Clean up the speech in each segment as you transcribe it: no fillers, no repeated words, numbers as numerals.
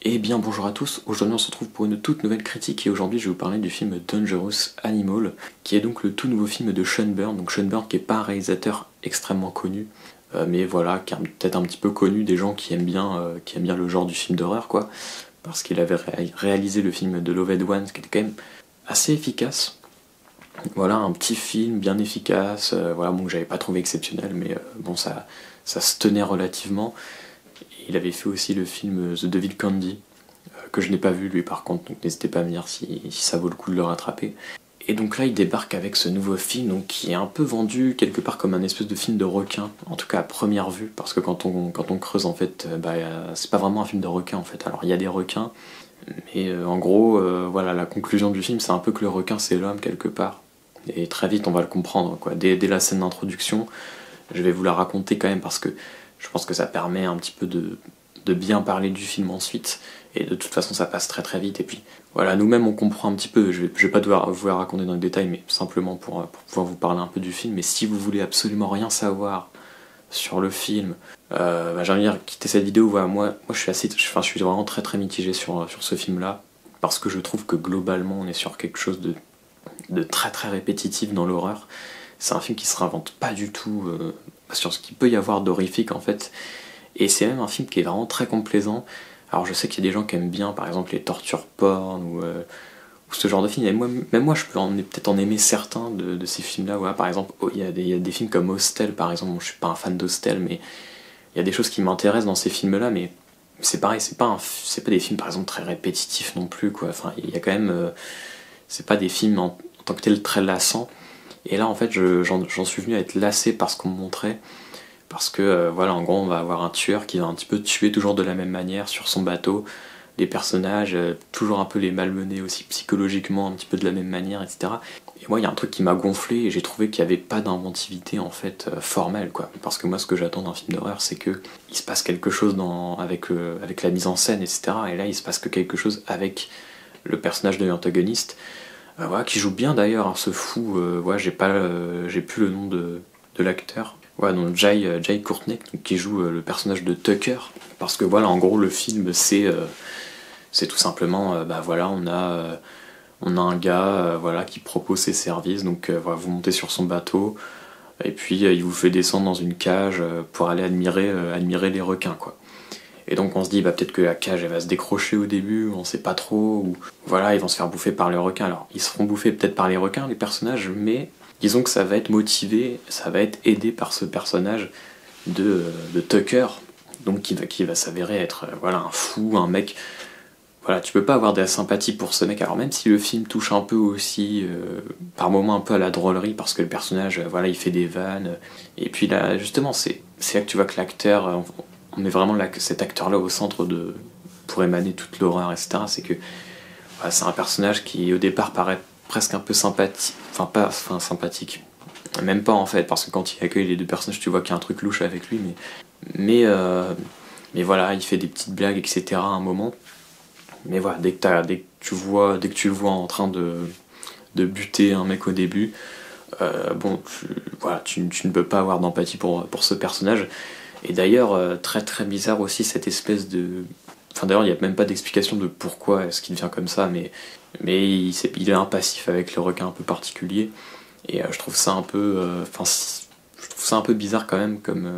Eh bien bonjour à tous, aujourd'hui on se retrouve pour une toute nouvelle critique et aujourd'hui je vais vous parler du film Dangerous Animal qui est donc le tout nouveau film de Sean Byrne, donc Sean Byrne qui est pas un réalisateur extrêmement connu mais voilà, qui est peut-être un petit peu connu des gens qui aiment bien le genre du film d'horreur quoi, parce qu'il avait réalisé le film The Loved Ones qui était quand même assez efficace. Voilà, un petit film bien efficace, voilà, bon, que j'avais pas trouvé exceptionnel mais bon ça se tenait relativement. Il avait fait aussi le film The Devil Candy, que je n'ai pas vu lui par contre, donc n'hésitez pas à me dire si ça vaut le coup de le rattraper. Et donc là il débarque avec ce nouveau film donc, qui est un peu vendu quelque part comme un espèce de film de requin, en tout cas à première vue, parce que quand on creuse en fait, c'est pas vraiment un film de requin en fait. Alors il y a des requins, mais en gros, voilà, la conclusion du film c'est un peu que le requin c'est l'homme quelque part. Et très vite on va le comprendre, quoi. Dès la scène d'introduction, je vais vous la raconter quand même parce que je pense que ça permet un petit peu de bien parler du film ensuite. Et de toute façon, ça passe très très vite. Et puis voilà, nous-mêmes on comprend un petit peu. Je vais pas devoir vous la raconter dans le détail, mais simplement pour pouvoir vous parler un peu du film. Mais si vous voulez absolument rien savoir sur le film, j'ai envie de dire, quitter cette vidéo. Voilà, moi je suis je suis vraiment très très mitigé sur ce film-là. Parce que je trouve que globalement, on est sur quelque chose de très très répétitif dans l'horreur. C'est un film qui se réinvente pas du tout sur ce qu'il peut y avoir d'horrifique en fait. Et c'est même un film qui est vraiment très complaisant. Alors je sais qu'il y a des gens qui aiment bien par exemple les tortures porn ou ce genre de films. Et même moi je peux peut-être en aimer certains de ces films-là. Voilà, par exemple, il y a des films comme Hostel par exemple. Bon, je suis pas un fan d'Hostel, mais il y a des choses qui m'intéressent dans ces films-là. Mais c'est pareil, c'est pas des films par exemple très répétitifs non plus, quoi. Enfin, il y a quand même. C'est pas des films en tant que tel très lassants. Et là en fait j'en suis venu à être lassé par ce qu'on me montrait. Parce que voilà, en gros, on va avoir un tueur qui va un petit peu tuer toujours de la même manière sur son bateau. Les personnages, toujours un peu les malmener aussi psychologiquement, un petit peu de la même manière, etc. Et moi, il y a un truc qui m'a gonflé et j'ai trouvé qu'il n'y avait pas d'inventivité en fait formelle, quoi. Parce que moi, ce que j'attends d'un film d'horreur, c'est que il se passe quelque chose avec la mise en scène, etc. Et là, il se passe que quelque chose avec le personnage de l'antagoniste, voilà, qui joue bien d'ailleurs, hein, ce fou. Ouais, j'ai plus le nom de l'acteur. Ouais, donc Jai Courtney qui joue le personnage de Tucker, parce que voilà, en gros le film c'est tout simplement, voilà, on a un gars voilà qui propose ses services, donc voilà, vous montez sur son bateau et puis il vous fait descendre dans une cage pour aller admirer les requins, quoi. Et donc on se dit peut-être que la cage elle va se décrocher au début, on sait pas trop, ou voilà, ils vont se faire bouffer par les requins. Alors ils seront bouffés peut-être par les requins les personnages, mais disons que ça va être motivé, ça va être aidé par ce personnage de Tucker, donc qui va s'avérer être voilà, un fou, un mec. Voilà, tu peux pas avoir de la sympathie pour ce mec. Alors même si le film touche un peu aussi, par moments un peu à la drôlerie, parce que le personnage, voilà, il fait des vannes. Et puis là, justement, c'est là que tu vois que l'acteur, on met vraiment là, cet acteur-là au centre pour émaner toute l'horreur, etc. C'est que voilà, c'est un personnage qui au départ paraît presque un peu sympathique, enfin sympathique, même pas en fait, parce que quand il accueille les deux personnages, tu vois qu'il y a un truc louche avec lui, mais, euh, mais voilà, il fait des petites blagues, etc. à un moment. Mais voilà, dès que tu le vois en train de buter un mec au début, voilà, tu ne peux pas avoir d'empathie pour ce personnage. Et d'ailleurs, très très bizarre aussi cette espèce de. Enfin, d'ailleurs, il n'y a même pas d'explication de pourquoi est-ce qu'il devient comme ça, mais il est un passif avec le requin un peu particulier. Et je trouve ça un peu. Je trouve ça un peu bizarre quand même, comme.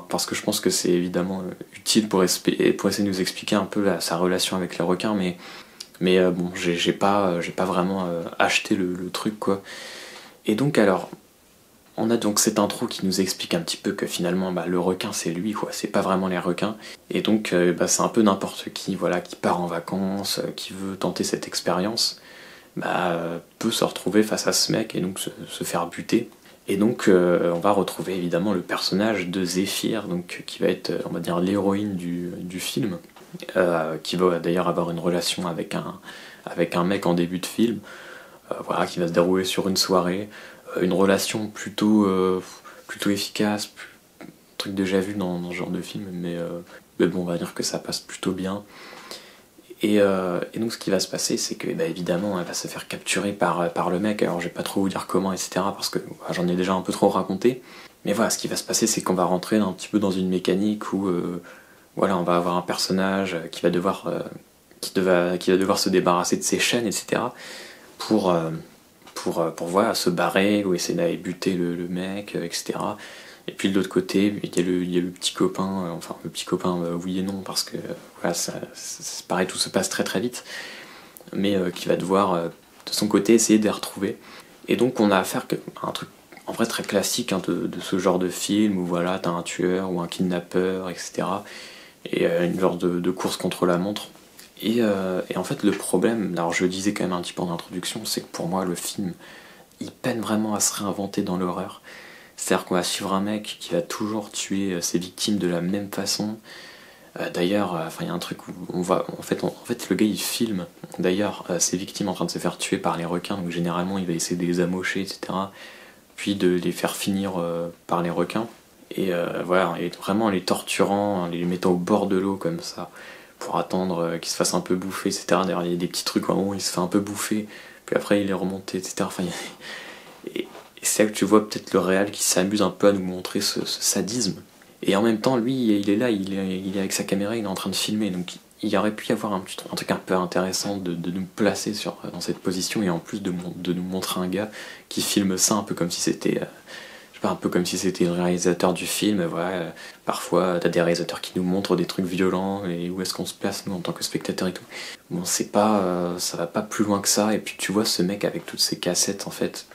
Parce que je pense que c'est évidemment utile pour essayer de nous expliquer un peu sa relation avec les requins, mais bon, j'ai pas vraiment acheté le truc, quoi. Et donc, alors. On a donc cette intro qui nous explique un petit peu que finalement le requin c'est lui, quoi, c'est pas vraiment les requins. Et donc c'est un peu n'importe qui, voilà, qui part en vacances, qui veut tenter cette expérience, peut se retrouver face à ce mec et donc se faire buter. Et donc on va retrouver évidemment le personnage de Zéphyr, donc, qui va être, on va dire, l'héroïne du film, qui va d'ailleurs avoir une relation avec un mec en début de film, voilà, qui va se dérouler sur une soirée. Une relation plutôt efficace, un truc déjà vu dans ce genre de film, mais bon, on va dire que ça passe plutôt bien. Et donc ce qui va se passer, c'est que évidemment, elle va se faire capturer par le mec. Alors je vais pas trop vous dire comment, etc., parce que j'en ai déjà un peu trop raconté. Mais voilà, ce qui va se passer, c'est qu'on va rentrer un petit peu dans une mécanique où voilà, on va avoir un personnage qui va devoir se débarrasser de ses chaînes, etc. pour, voilà, se barrer ou essayer d'aller buter le mec, etc. Et puis de l'autre côté, il y a le petit copain, enfin le petit copain, oui et non, parce que voilà, c'est pareil, tout se passe très très vite, mais qui va devoir de son côté essayer de les retrouver. Et donc on a affaire à un truc en vrai très classique, hein, de ce genre de film où voilà, t'as un tueur ou un kidnappeur, etc. Et une genre de course contre la montre. Et en fait le problème, alors je le disais quand même un petit peu en introduction, c'est que pour moi le film, il peine vraiment à se réinventer dans l'horreur. C'est-à-dire qu'on va suivre un mec qui va toujours tuer ses victimes de la même façon. D'ailleurs, il y a un truc où on va, en fait, le gars il filme d'ailleurs ses victimes en train de se faire tuer par les requins, donc généralement il va essayer de les amocher, etc. Puis de les faire finir par les requins. Et voilà, et vraiment en les torturant, en les mettant au bord de l'eau comme ça, pour attendre qu'il se fasse un peu bouffer, etc. D'ailleurs, il y a des petits trucs où il se fait un peu bouffer, puis après il est remonté, etc. Et c'est là que tu vois peut-être le réal qui s'amuse un peu à nous montrer ce sadisme. Et en même temps, lui, il est là, il est avec sa caméra, il est en train de filmer, donc il aurait pu y avoir un truc un peu intéressant de nous placer dans cette position, et en plus de nous montrer un gars qui filme ça un peu comme si c'était... je sais pas, un peu comme si c'était le réalisateur du film. Voilà, parfois t'as des réalisateurs qui nous montrent des trucs violents, et où est-ce qu'on se place nous en tant que spectateurs et tout. Bon, c'est pas... ça va pas plus loin que ça, et puis tu vois ce mec avec toutes ses cassettes, en fait,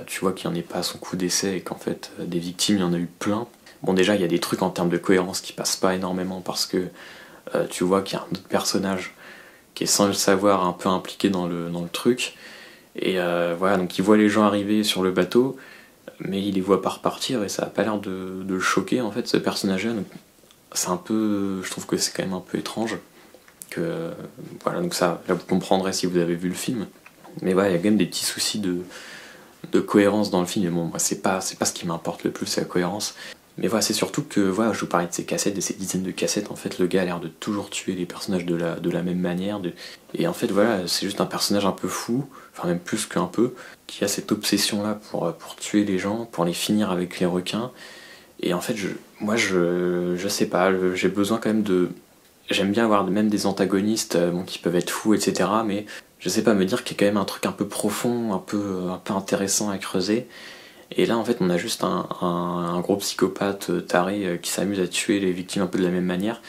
tu vois qu'il n'y en est pas à son coup d'essai, et qu'en fait des victimes il y en a eu plein. Bon, déjà il y a des trucs en termes de cohérence qui passent pas énormément, parce que tu vois qu'il y a un autre personnage qui est sans le savoir un peu impliqué dans le truc, et voilà, donc il voit les gens arriver sur le bateau, mais il les voit pas repartir, et ça a pas l'air de le choquer en fait, ce personnage-là. Donc c'est un peu, je trouve que c'est quand même un peu étrange que voilà, donc ça là vous comprendrez si vous avez vu le film, mais voilà, il y a quand même des petits soucis de cohérence dans le film. Et bon, moi c'est pas ce qui m'importe le plus, c'est la cohérence. Mais voilà, c'est surtout que voilà, je vous parlais de ces cassettes, de ces dizaines de cassettes. En fait, le gars a l'air de toujours tuer les personnages de la même manière. Et en fait, voilà, c'est juste un personnage un peu fou, enfin même plus qu'un peu, qui a cette obsession-là pour tuer les gens, pour les finir avec les requins. Et en fait, je sais pas, j'ai besoin quand même de... J'aime bien avoir même des antagonistes qui peuvent être fous, etc. Mais je sais pas, me dire qu'il y a quand même un truc un peu profond, un peu intéressant à creuser. Et là, en fait, on a juste un gros psychopathe taré qui s'amuse à tuer les victimes un peu de la même manière.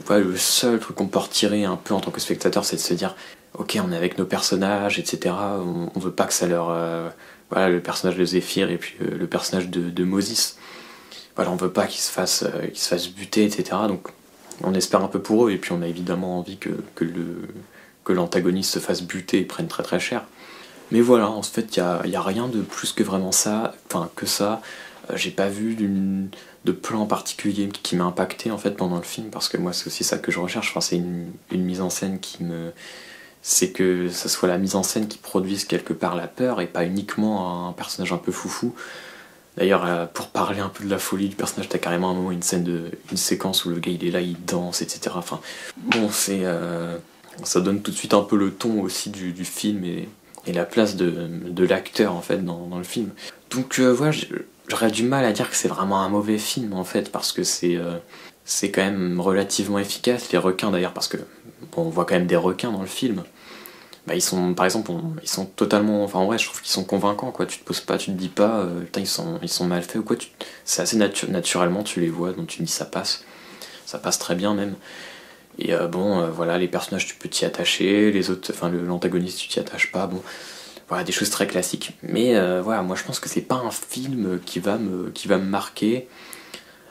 Voilà, le seul truc qu'on peut retirer un peu en tant que spectateur, c'est de se dire ok, on est avec nos personnages, etc. On veut pas que ça leur... voilà, le personnage de Zéphyr et puis le personnage de Moses. Voilà, on veut pas qu'ils se fassent buter, etc. Donc on espère un peu pour eux, et puis on a évidemment envie que l'antagoniste se fasse buter et prenne très très cher. Mais voilà, en fait, il y a rien de plus que vraiment ça, enfin que ça. J'ai pas vu de plan particulier qui m'a impacté en fait pendant le film, parce que moi c'est aussi ça que je recherche. Enfin, c'est une mise en scène qui me... C'est que ça soit la mise en scène qui produise quelque part la peur, et pas uniquement un personnage un peu foufou. D'ailleurs, pour parler un peu de la folie du personnage, t'as carrément un moment, une séquence où le gars il est là, il danse, etc. Enfin, bon, ça donne tout de suite un peu le ton aussi du film, et la place de l'acteur en fait dans le film. Donc voilà, j'aurais du mal à dire que c'est vraiment un mauvais film en fait, parce que c'est quand même relativement efficace. Les requins d'ailleurs, parce que bon, on voit quand même des requins dans le film. Bah, ils sont, par exemple, ils sont totalement... Enfin, ouais, je trouve qu'ils sont convaincants, quoi. Tu te poses pas, tu te dis pas, putain, ils sont mal faits ou quoi. C'est assez naturellement, tu les vois, donc tu te dis, ça passe. Ça passe très bien, même. Et voilà, les personnages, tu peux t'y attacher, les autres, enfin, l'antagoniste, tu t'y attaches pas, bon. Voilà, des choses très classiques. Mais voilà, moi, je pense que c'est pas un film qui va me marquer.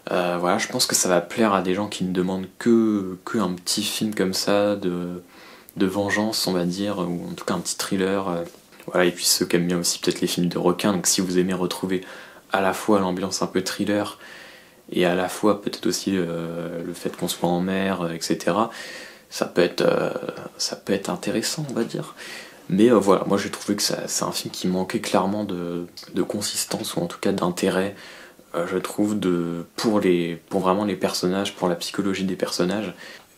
Voilà, je pense que ça va plaire à des gens qui ne demandent que un petit film comme ça, de vengeance, on va dire, ou en tout cas un petit thriller. Voilà, et puis ceux qui aiment bien aussi peut-être les films de requins, donc si vous aimez retrouver à la fois l'ambiance un peu thriller, et à la fois peut-être aussi le fait qu'on soit en mer, etc., ça peut être intéressant, on va dire. Mais voilà, moi j'ai trouvé que c'est un film qui manquait clairement de consistance, ou en tout cas d'intérêt, je trouve, pour vraiment les personnages, pour la psychologie des personnages.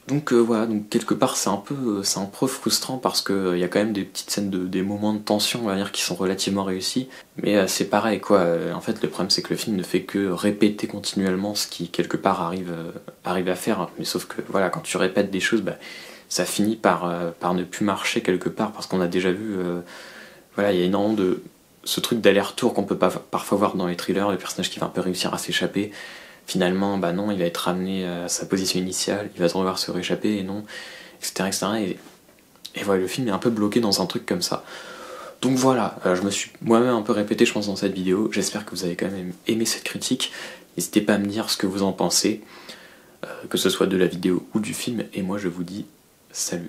Donc voilà, donc quelque part c'est un peu frustrant parce que il y a quand même des petites scènes, des moments de tension, on va dire, qui sont relativement réussis. Mais c'est pareil quoi, en fait le problème c'est que le film ne fait que répéter continuellement ce qui quelque part arrive à faire. Mais sauf que voilà, quand tu répètes des choses, bah, ça finit par ne plus marcher quelque part parce qu'on a déjà vu, voilà, il y a énormément de ce truc d'aller-retour qu'on peut pas parfois voir dans les thrillers, le personnage qui va un peu réussir à s'échapper. Finalement, bah non, il va être ramené à sa position initiale, il va devoir se rééchapper, et non, etc. etc. Et voilà, le film est un peu bloqué dans un truc comme ça. Donc voilà, je me suis moi-même un peu répété, je pense, dans cette vidéo. J'espère que vous avez quand même aimé cette critique. N'hésitez pas à me dire ce que vous en pensez, que ce soit de la vidéo ou du film. Et moi, je vous dis salut.